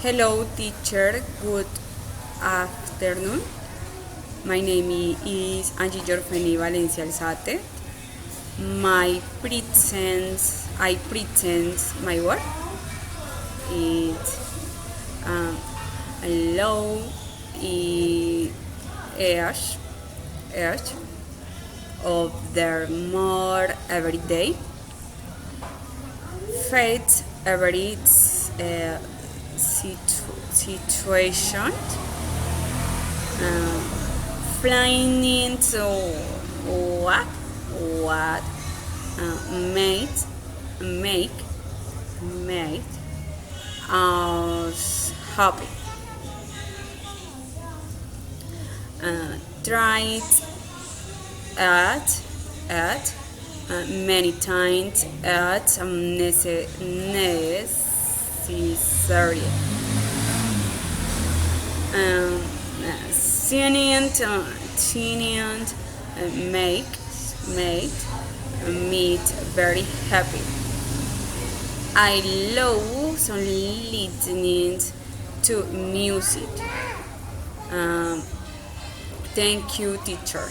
Hello, teacher. Good afternoon. My name is Angie Jorfeni Valencia Alzate. I present my work. It's low age of the more every day. Face every situation. Planning to what make us happy. Tried at many times at necessary. Seeing make me very happy. I love listening to music. Thank you, teacher.